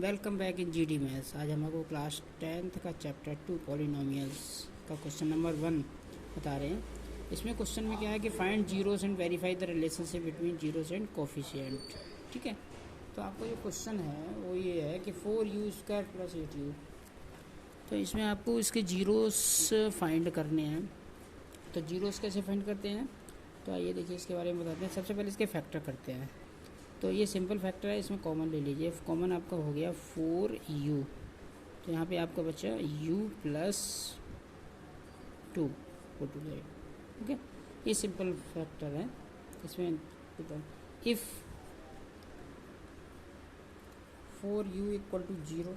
Welcome back in GD maths. आज हम आपको क्लास 10th का चैप्टर 2 पॉलिनोमियल्स का क्वेश्चन नंबर 1 बता रहे हैं। इसमें क्वेश्चन में क्या है कि find zeros and verify the relationship between zeros and coefficient. ठीक है, तो आपको जो क्वेश्चन है वो ये है कि 4u² प्लस 8u। तो इसमें आपको इसके जीरोस फाइंड करने हैं। तो जीरोस कैसे फाइंड करते हैं, तो आइए देखिए इसके बारे में बताते हैं। सबसे पहले इसके फैक्टर करते हैं। तो ये सिंपल फैक्टर है, इसमें कॉमन ले लीजिए। कॉमन आपका हो गया 4u, तो यहाँ पे आपका बचा u प्लस 2 ओके। ये सिंपल फैक्टर है। इसमें if 4u equal to 0,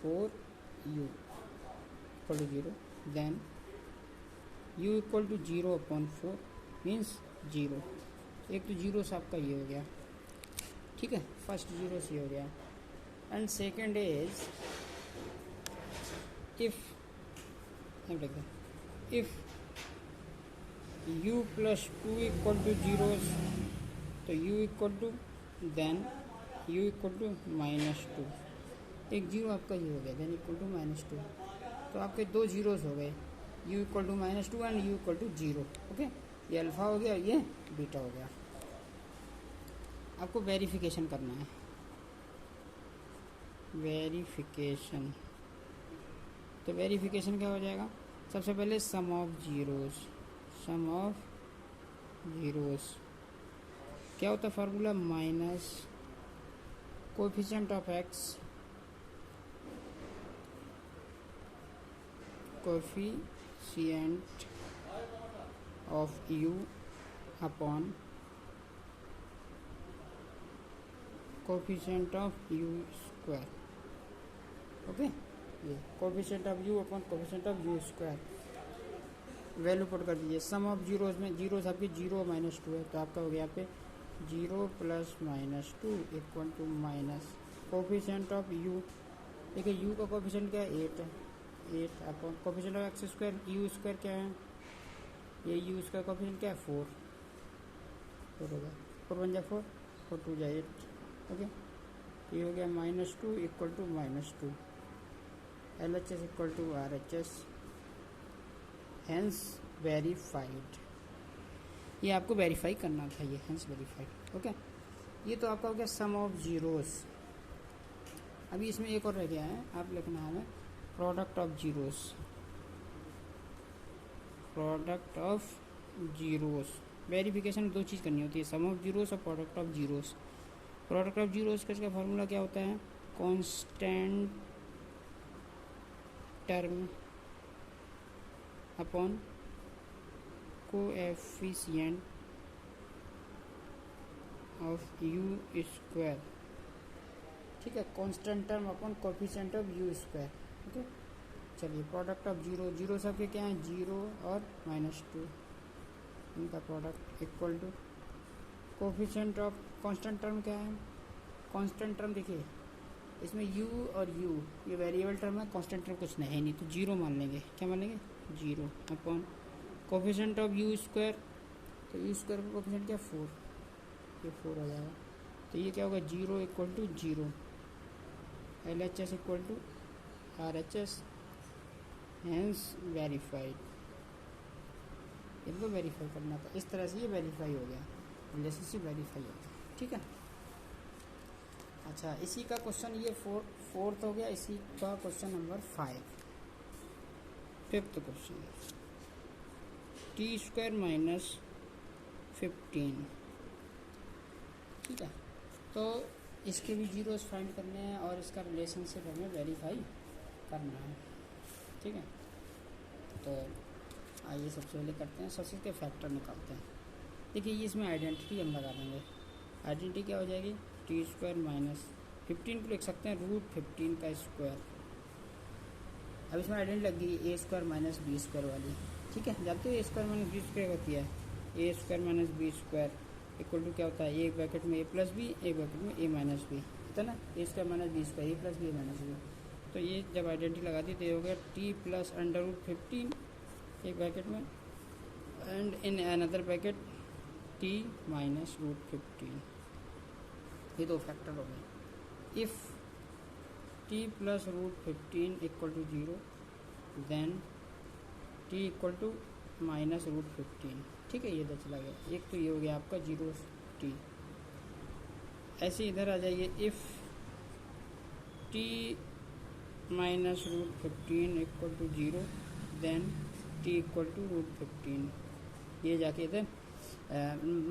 4u equal to 0, then u equal to 0 upon 4 means 0। एक तो जीरो से आपका ये हो गया, ठीक है, फर्स्ट जीरो से हो गया। And second is if u plus 2 equal to 0, तो u equal to then u equal to -2। एक जीरो आपका ये हो गया, देन इक्वल टू -2। तो आपके दो जीरोस हो गए, u equal to -2 and u equal to 0। Okay, ये अल्फ़ा हो गया, ये बीटा हो गया। आपको वेरिफिकेशन करना है, वेरिफिकेशन। तो वेरिफिकेशन क्या हो जाएगा, सबसे पहले सम ऑफ जीरोस क्या होता है formula, minus coefficient of x coefficient of u upon coefficient of u square. Okay, ये coefficient of u upon coefficient of u square. Value put कर दीजिए। सम ऑफ जीरोस में जीरोस आपकी 0 -2 है, तो आपका हो गया यहाँ पे 0 plus -2 equal to minus coefficient of u। देखिए u का कोफिशिएंट क्या है, 8 है, 8 upon coefficient of X square u square क्या है, ये u स्क्वायर कोफिशिएंट क्या है 4 हो गया, 4 बन जाए 4, 4 2 जाए 8। ओके, ये हो गया -2 equal to -2, LHS equal to RHS, hence verified. ये आपको वेरीफाई करना था, ये हैंस वेरीफाइड। ओके, ये तो आपका हो गया सम ऑफ जीरोस। अभी इसमें एक और रह गया है, आप लिखना है product of zeros, product of zeros. Verification दो चीज़ करनी होती है, सम ऑफ जीरोस और product of zeros. Product of zeros का इसका फार्मूला क्या होता है, constant term upon coefficient of u square. ठीक है, constant term upon coefficient of u square. Okay, चलिए प्रोडक्ट ऑफ जीरो सबके क्या है, 0 और -2, इनका product equal to coefficient of constant term क्या है, कांस्टेंट टर्म देखिए इसमें u और u ये वेरिएबल टर्म है, कांस्टेंट टर्म कुछ नहीं है नहीं, तो 0 मान लेंगे। क्या मान लेंगे, 0 upon coefficient of u square. तो u स्क्वायर का कोफिशिएंट क्या, 4, ये 4 हो जाएगा। तो ये क्या होगा, 0 equal to 0, LHS equal to RHS, hence verified. इनको वेरीफाई करना था, इस तरह से ये वेरीफाई हो गया, रिलेशनशिप वेरीफाई हो गया। ठीक है, अच्छा इसी का क्वेश्चन ये फोर्थ हो गया। इसी का question number 5th question, t² minus 15। ठीक है, तो इसके भी जीरोस फाइंड करने हैं और इसका रिलेशनशिप हमें वेरीफाई करना है। ठीक है, तो आइए सबसे पहले करते हैं, सबसे इसके फैक्टर निकालते हैं। देखिए ये इसमें आइडेंटिटी हम लगा देंगे। आइडेंटिटी क्या हो जाएगी, t² माइनस 15 को लिख सकते हैं √15 का स्क्वायर। अब इसमें आइडेंटिटी लग गई a² माइनस b² वाली। ठीक है, जानते हो a² माइनस b² होती है, a² minus b² equal to क्या होता है, एक ब्रैकेट में a प्लस बी, एक ब्रैकेट में a माइनस बी, होता है ना, a² minus b² a plus B, a minus B. तो ये जब आइडेंटिटी लगा दी तो ये हो गया t प्लस √15 एक ब्रैकेट में, and in another bracket t minus √15। ये दो फैक्टर हो गए। If T plus root 15 equal to 0 then T equal to minus root 15। ठीक है, ये इधर चला गया, एक तो ये हो गया आपका 0 टी। ऐसे इधर आ जाइए, if T minus root 15 equal to 0 then T equal to root 15। ये जाके इधर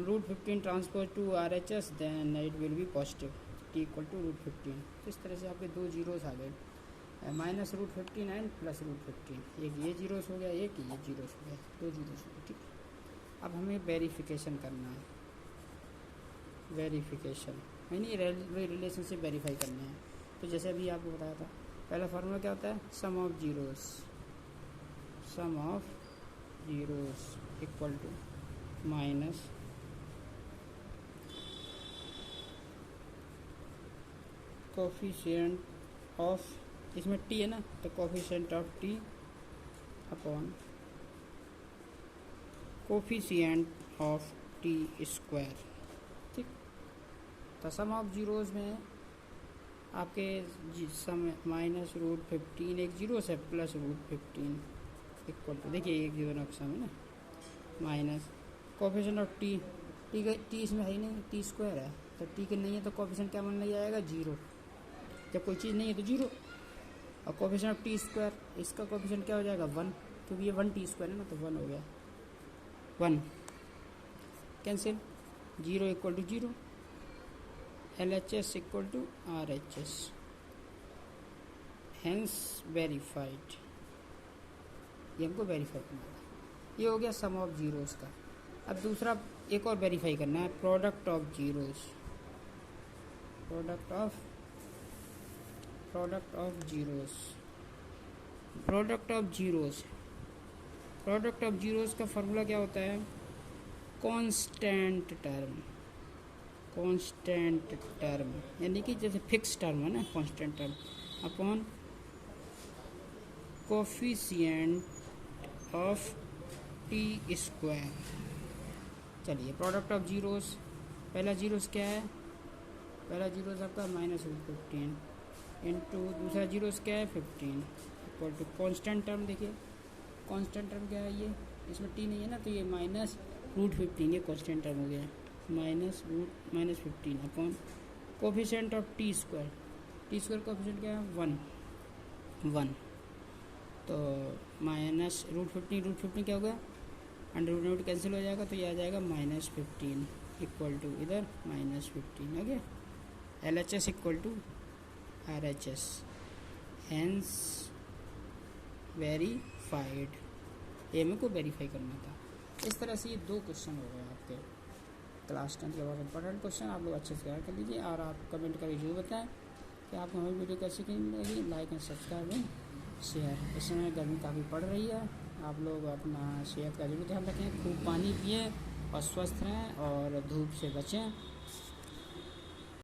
root 15 transpose to R H S then it will be positive, T equal to root 15। इस तरह से आपके दो जीरोस आ गए, minus root 15 and plus root 15। एक ये जीरोस हो गया, एक ये जीरोस हो गया, दो जीरोस हो गए। ठीक है, अब हमें वेरिफिकेशन करना है, वेरिफिकेशन यानी रिलेशनशिप वेरीफाई करने हैं। तो जैसे अभी आपको बताया था, पहला फार्मूला क्या होता है, sum of zeros, sum of zeros equal to minus coefficient of, इसमें टी है ना, तो coefficient of T upon coefficient of T square. ठीक, तो सम ऑफ जीरोस में आपके सम माइनस रूट 15 एक जीरो से प्लस रूट 15 इक्वल टू, देखिए एक जीरो नक्शा में ना, minus coefficient of T, T इसमें है ही नहीं, टी स्क्वायर है, तो टी के नहीं है तो कोफिशिएंट क्या बन जाएगा, जीरो। जब कोई चीज़ नहीं है तो जीरो, और कोफिशिएंट ऑफ टी स्क्वायर, इसका कोफिशिएंट क्या हो जाएगा 1, क्योंकि ये 1 टी स्क्वायर है ना, तो 1 हो गया, 1 cancel, 0 equal to 0, LHS equal to RHS, hence verified. ये हमको वेरीफाई करना है। ये हो गया सम ऑफ जीरोस का। अब दूसरा एक और वेरीफाई करना है, product of zeros, product of zeros, product of zeros, product of zeros का फार्मूला क्या होता है, कांस्टेंट टर्म, कांस्टेंट टर्म यानी कि जैसे फिक्स टर्म है ना, constant term upon coefficient of T square. चलिए, प्रोडक्ट ऑफ जीरोस, पहला जीरोस क्या है, पहला जीरोस आपका माइनस रूट 15 इंटू दूसरा जीरोस क्या है 15 इक्वल टू कांस्टेंट टर्म। देखिए कांस्टेंट टर्म क्या है, ये इसमें टी नहीं है ना, तो ये माइनस रूट 15, ये कांस्टेंट टर्म हो गया, minus 15 upon coefficient of T square, T square coefficient क्या है 1, तो माइनस रूट 15 क्या होगा, अंडर रूट कैंसिल हो जाएगा, तो ये आ जाएगा -15 इक्वल टू इधर -15 आ गया, LHS equal to RHS, hence verified. ये मेरे को वेरीफाई करना था। इस तरह से ये दो क्वेश्चन हो गए आपके क्लास 10 के बहुत इंपॉर्टेंट क्वेश्चन, आप लोग अच्छे से तैयार कर लीजिए। और आप कमेंट करके जरूर बताएं कि आपको हमारी वीडियो कैसी लगी, like and subscribe and share. इस समय गर्मी काफ़ी पड़ रही है, आप लोग अपना सेहत का जरूर ध्यान रखें, खूब पानी पिएं और स्वस्थ रहें और धूप से बचें।